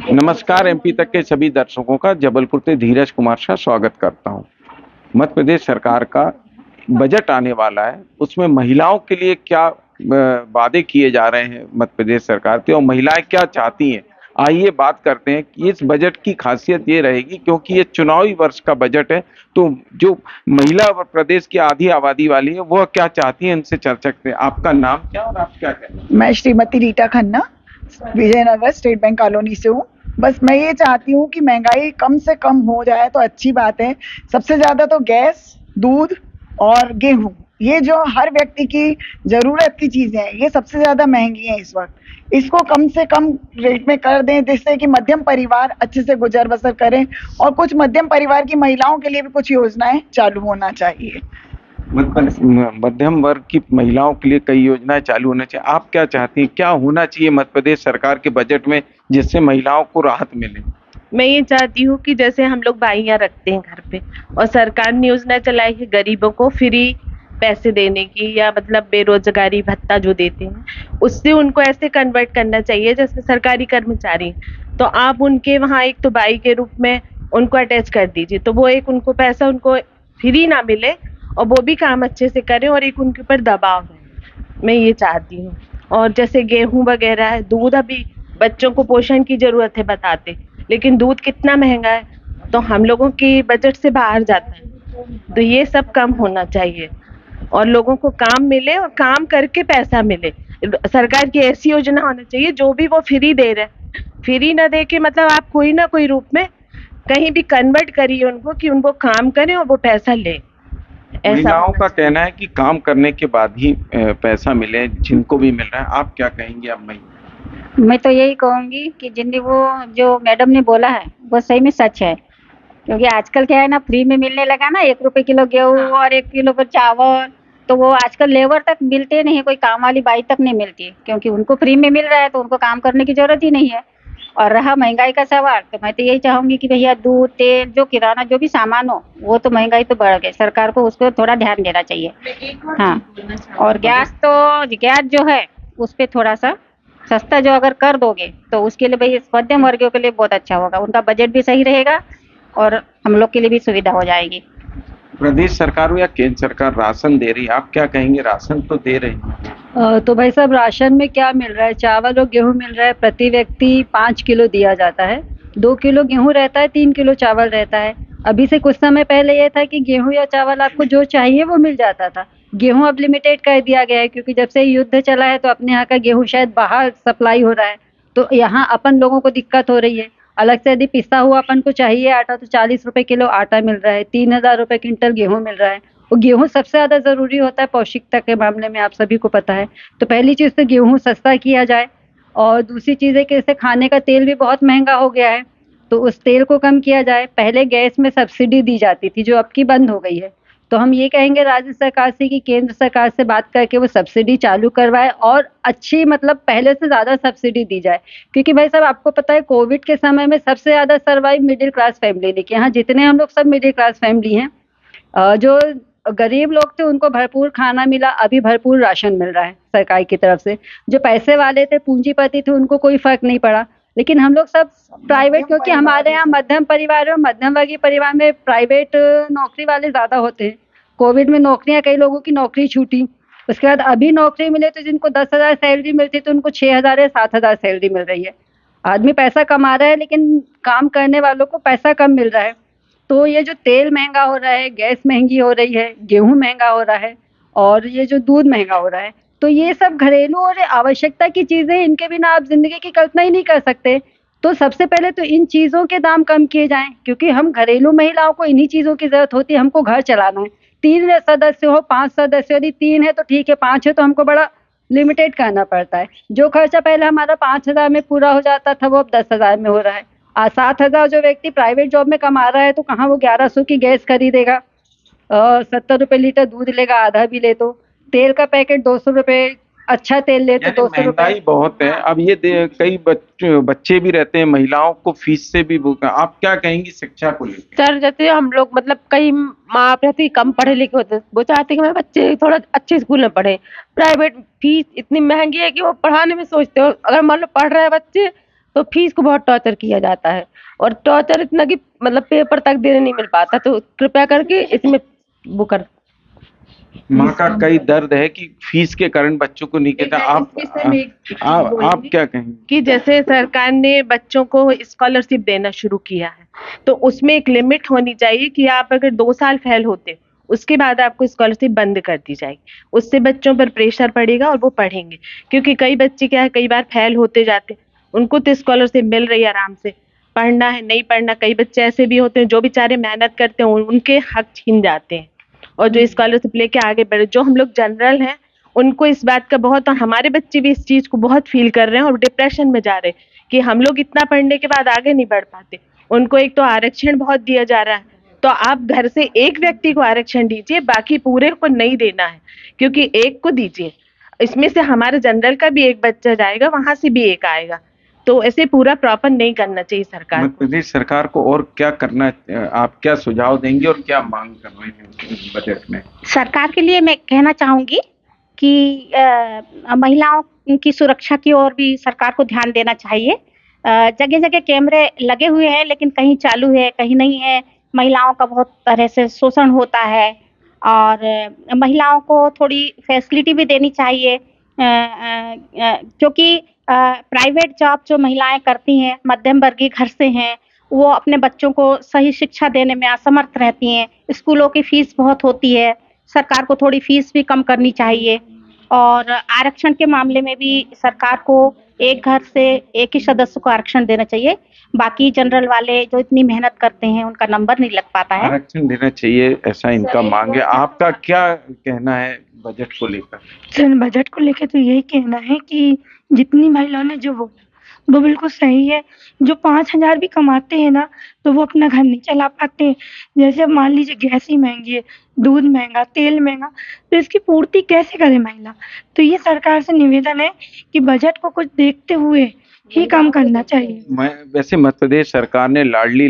नमस्कार। एमपी तक के सभी दर्शकों का जबलपुर से धीरज कुमार शाह स्वागत करता हूं। मध्य प्रदेश सरकार का बजट आने वाला है, उसमें महिलाओं के लिए क्या वादे किए जा रहे हैं मध्य प्रदेश सरकार के, और महिलाएं क्या चाहती हैं। आइए बात करते हैं कि इस बजट की खासियत ये रहेगी, क्योंकि ये चुनावी वर्ष का बजट है, तो जो महिला प्रदेश की आधी आबादी वाली है वह क्या चाहती है, इनसे चर्चा करते हैं। आपका नाम क्या और आप क्या कहते हैं? मैं Shrimati Rita Khanna Vijaynagar state bank colony से हूँ। बस मैं ये चाहती हूँ कि महंगाई कम से कम हो जाए तो अच्छी बात है। सबसे ज़्यादा तो गैस, दूध और गेहूँ, ये जो हर व्यक्ति की ज़रूरत की चीज़ें हैं, ये सबसे ज़्यादा महंगी हैं इस वक्त। इसको कम से कम रेट में कर दें, जिससे कि मध्यम परिवार अच्छे से गुजर बसर करें, और कुछ मध्यम परिवार की महिलाओं के लिए भी कुछ योजनाएं चालू होना चाहिए। मध्यम वर्ग की महिलाओं के लिए कई योजनाएं चालू होना चाहिए। आप क्या चाहती हैं, क्या होना चाहिए मध्य प्रदेश सरकार के बजट में जिससे महिलाओं को राहत मिले? मैं ये चाहती हूँ कि जैसे हम लोग बाइयाँ रखते हैं घर पे, और सरकार ने योजना चलाई है गरीबों को फ्री पैसे देने की, या मतलब बेरोजगारी भत्ता जो देते हैं, उससे उनको ऐसे कन्वर्ट करना चाहिए जैसे सरकारी कर्मचारी। तो आप उनके वहाँ एक तो बाई के रूप में उनको अटैच कर दीजिए, तो वो एक उनको पैसा उनको फ्री ना मिले और वो भी काम अच्छे से करें, और एक उनके ऊपर दबाव है। मैं ये चाहती हूँ। और जैसे गेहूँ वगैरह है, दूध, अभी बच्चों को पोषण की जरूरत है बताते, लेकिन दूध कितना महंगा है, तो हम लोगों की बजट से बाहर जाता है। तो ये सब कम होना चाहिए और लोगों को काम मिले और काम करके पैसा मिले। सरकार की ऐसी योजना होनी चाहिए जो भी वो फ्री दे रहे हैं, फ्री ना दे के मतलब आप कोई ना कोई रूप में कहीं भी कन्वर्ट करिए उनको, कि उनको काम करें और वो पैसा ले। महिलाओं का कहना है कि काम करने के बाद ही पैसा मिले, जिनको भी मिल रहा है। आप क्या कहेंगे? अब मैं तो यही कहूंगी कि जिन्हें वो जो मैडम ने बोला है वो सही में सच है, क्योंकि आजकल क्या है ना, फ्री में मिलने लगा ना, 1 रुपए किलो गेहूँ और 1 किलो पर चावल। तो वो आजकल लेबर तक मिलते नहीं, कोई काम वाली बाई तक नहीं मिलती, क्योंकि उनको फ्री में मिल रहा है तो उनको काम करने की जरूरत ही नहीं है। और रहा महंगाई का सवाल, तो मैं तो यही चाहूंगी कि भैया दूध, तेल, जो किराना जो भी सामान हो, वो तो महंगाई तो बढ़ गई, सरकार को उस पर थोड़ा ध्यान देना चाहिए। हाँ, और गैस जो है उस पर थोड़ा सा सस्ता जो अगर कर दोगे तो उसके लिए भाई मध्यम वर्गों के लिए बहुत अच्छा होगा, उनका बजट भी सही रहेगा और हम लोग के लिए भी सुविधा हो जाएगी। प्रदेश सरकार या केंद्र सरकार राशन दे रही है, आप क्या कहेंगे? राशन तो दे रही है। तो भाई साहब, राशन में क्या मिल रहा है? चावल और गेहूं मिल रहा है। प्रति व्यक्ति 5 किलो दिया जाता है। 2 किलो गेहूं रहता है, 3 किलो चावल रहता है। अभी से कुछ समय पहले ये था कि गेहूं या चावल आपको जो चाहिए वो मिल जाता था। गेहूं अब लिमिटेड कर दिया गया है, क्योंकि जब से युद्ध चला है तो अपने यहाँ का गेहूं शायद बाहर सप्लाई हो रहा है, तो यहाँ अपन लोगों को दिक्कत हो रही है। अलग से यदि पिसा हुआ अपन को चाहिए आटा, तो 40 रुपए किलो आटा मिल रहा है, 3,000 रुपए क्विंटल गेहूं मिल रहा है। और गेहूं सबसे ज्यादा जरूरी होता है पौष्टिकता के मामले में, आप सभी को पता है। तो पहली चीज तो गेहूं सस्ता किया जाए, और दूसरी चीज है कि जैसे खाने का तेल भी बहुत महंगा हो गया है, तो उस तेल को कम किया जाए। पहले गैस में सब्सिडी दी जाती थी जो अब की बंद हो गई है, तो हम ये कहेंगे राज्य सरकार से कि केंद्र सरकार से बात करके वो सब्सिडी चालू करवाए, और अच्छी मतलब पहले से ज्यादा सब्सिडी दी जाए। क्योंकि भाई साहब, आपको पता है कोविड के समय में सबसे ज्यादा सर्वाइव मिडिल क्लास फैमिली ने किया। यहाँ जितने हम लोग सब मिडिल क्लास फैमिली हैं, जो गरीब लोग थे उनको भरपूर खाना मिला, अभी भरपूर राशन मिल रहा है सरकार की तरफ से। जो पैसे वाले थे, पूंजीपति थे, उनको कोई फर्क नहीं पड़ा। लेकिन हम लोग सब प्राइवेट, क्योंकि हमारे यहाँ मध्यम परिवार और मध्यम वर्गीय परिवार में प्राइवेट नौकरी वाले ज्यादा होते हैं। कोविड में नौकरियां, कई लोगों की नौकरी छूटी, उसके बाद अभी नौकरी मिले तो जिनको 10,000 सैलरी मिलती तो उनको 6,000 या 7,000 सैलरी मिल रही है। आदमी पैसा कमा रहा है, लेकिन काम करने वालों को पैसा कम मिल रहा है। तो ये जो तेल महंगा हो रहा है, गैस महंगी हो रही है, गेहूं महंगा हो रहा है, और ये जो दूध महंगा हो रहा है, तो ये सब घरेलू और आवश्यकता की चीजें, इनके बिना आप जिंदगी की कल्पना ही नहीं कर सकते। तो सबसे पहले तो इन चीजों के दाम कम किए जाएं, क्योंकि हम घरेलू महिलाओं को इन्हीं चीजों की जरूरत होती है। हमको घर चलाना है, 3 सदस्य हो, 5 सदस्य, यदि 3 है तो ठीक है, 5 है तो हमको बड़ा लिमिटेड करना पड़ता है। जो खर्चा पहले हमारा 5,000 में पूरा हो जाता था, वो अब 10,000 में हो रहा है। 7,000 जो व्यक्ति प्राइवेट जॉब में कमा रहा है, तो कहाँ वो 1100 की गैस खरीदेगा, 70 रुपए लीटर दूध लेगा, आधा भी ले तो। तेल का पैकेट 200 रुपए, अच्छा तेल ले तो 200 रुपए। महंगाई बहुत है। अब ये कई बच्चे भी रहते हैं, महिलाओं को फीस से भी आप क्या कहेंगी शिक्षा को लेकर? सर, जैसे हम लोग मतलब कई माँ प्रति कम पढ़े लिखे होते हैं, वो चाहते हैं कि मेरे बच्चे थोड़ा अच्छे स्कूल में पढ़े। प्राइवेट फीस इतनी महंगी है कि वो पढ़ाने में सोचते हो, अगर मान लो पढ़ रहे हैं बच्चे तो फीस को बहुत टॉर्चर किया जाता है, और टॉर्चर इतना कि मतलब पेपर तक देने नहीं मिल पाता। तो कृपया करके इसमें वो कर। माँ का कई दर्द है कि फीस के कारण बच्चों को नहीं कहता। आप क्या कहेंगे? कि जैसे सरकार ने बच्चों को स्कॉलरशिप देना शुरू किया है, तो उसमें एक लिमिट होनी चाहिए कि आप अगर 2 साल फेल होते उसके बाद आपको स्कॉलरशिप बंद कर दी जाएगी। उससे बच्चों पर प्रेशर पड़ेगा और वो पढ़ेंगे, क्योंकि कई बच्चे क्या है, कई बार फेल होते जाते, उनको तो स्कॉलरशिप मिल रही है आराम से, पढ़ना है नहीं पढ़ना। कई बच्चे ऐसे भी होते हैं जो बेचारे मेहनत करते हैं, उनके हक छीन जाते हैं, और जो स्कॉलरशिप लेके आगे बढ़े। जो हम लोग जनरल हैं उनको इस बात का बहुत, और हमारे बच्चे भी इस चीज को बहुत फील कर रहे हैं और डिप्रेशन में जा रहे हैं कि हम लोग इतना पढ़ने के बाद आगे नहीं बढ़ पाते। उनको एक तो आरक्षण बहुत दिया जा रहा है, तो आप घर से एक व्यक्ति को आरक्षण दीजिए, बाकी पूरे को नहीं देना है, क्योंकि एक को दीजिए, इसमें से हमारे जनरल का भी एक बच्चा जाएगा, वहां से भी एक आएगा। तो ऐसे पूरा प्रॉपर नहीं करना चाहिए सरकार मध्य प्रदेश सरकार को और क्या करना, आप क्या सुझाव देंगे और क्या मांग कर रहे हैं इस बजट में? सरकार के लिए मैं कहना चाहूंगी कि महिलाओं की सुरक्षा की ओर भी सरकार को ध्यान देना चाहिए। जगह जगह कैमरे लगे हुए हैं, लेकिन कहीं चालू है कहीं नहीं है। महिलाओं का बहुत तरह से शोषण होता है, और महिलाओं को थोड़ी फैसिलिटी भी देनी चाहिए, क्योंकि प्राइवेट जॉब जो महिलाएं करती हैं, मध्यम वर्गीय घर से हैं, वो अपने बच्चों को सही शिक्षा देने में असमर्थ रहती हैं। स्कूलों की फीस बहुत होती है, सरकार को थोड़ी फीस भी कम करनी चाहिए। और आरक्षण के मामले में भी सरकार को एक घर से एक ही सदस्य को आरक्षण देना चाहिए। बाकी जनरल वाले जो इतनी मेहनत करते हैं उनका नंबर नहीं लग पाता है। आरक्षण देना चाहिए, ऐसा इनका मांग है। आपका क्या कहना है बजट को लेकर? सर, बजट को लेकर तो यही कहना है कि जितनी महिलाओं ने जो वो बिल्कुल सही है। जो 5,000 भी कमाते हैं ना, तो वो अपना घर नहीं चला पाते। जैसे अब मान लीजिए गैस ही महंगी है, दूध महंगा, तेल महंगा, तो इसकी पूर्ति कैसे करे महिला? तो ये सरकार से निवेदन है कि बजट को कुछ देखते हुए ही काम करना चाहिए। वैसे मध्य प्रदेश सरकार ने लाडली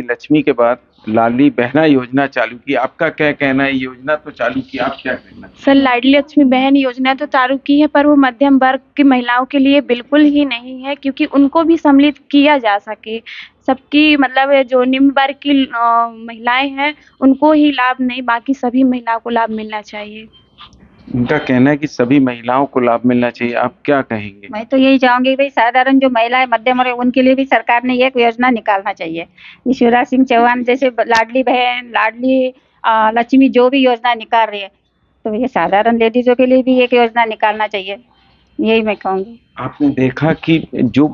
लक्ष्मी के बाद लाडली बहना योजना चालू की। आपका क्या कहना है? योजना तो चालू की, आप क्या कहना है? सर, लाडली लक्ष्मी बहन योजना तो चालू की है, पर वो मध्यम वर्ग की महिलाओं के लिए बिल्कुल ही नहीं है, क्योंकि उनको भी सम्मिलित किया जा सके। सबकी मतलब जो निम्न वर्ग की महिलाएं हैं उनको ही लाभ नहीं, बाकी सभी महिलाओं को लाभ मिलना चाहिए। उनका कहना है कि सभी महिलाओं को लाभ मिलना चाहिए। आप क्या कहेंगे? मैं तो यही चाहूंगी भाई, साधारण जो महिलाएं मध्यम वर्ग उनके लिए भी सरकार ने एक योजना निकालना चाहिए। शिवराज सिंह चौहान जैसे लाडली बहन, लाडली लक्ष्मी जो भी योजना निकाल रही है, तो ये साधारण लेडीजों के लिए भी एक योजना निकालना चाहिए, यही मैं कहूँगी। आपने देखा कि जो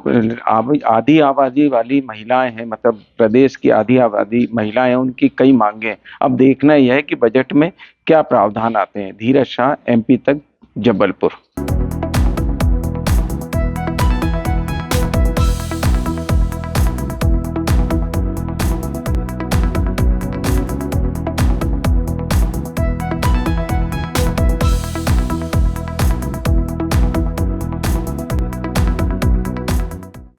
आधी आबादी वाली महिलाएं हैं, मतलब प्रदेश की आधी आबादी महिलाएं हैं, उनकी कई मांगे हैं। अब देखना यह है कि बजट में क्या प्रावधान आते हैं। धीरज शाह, MP तक, जबलपुर।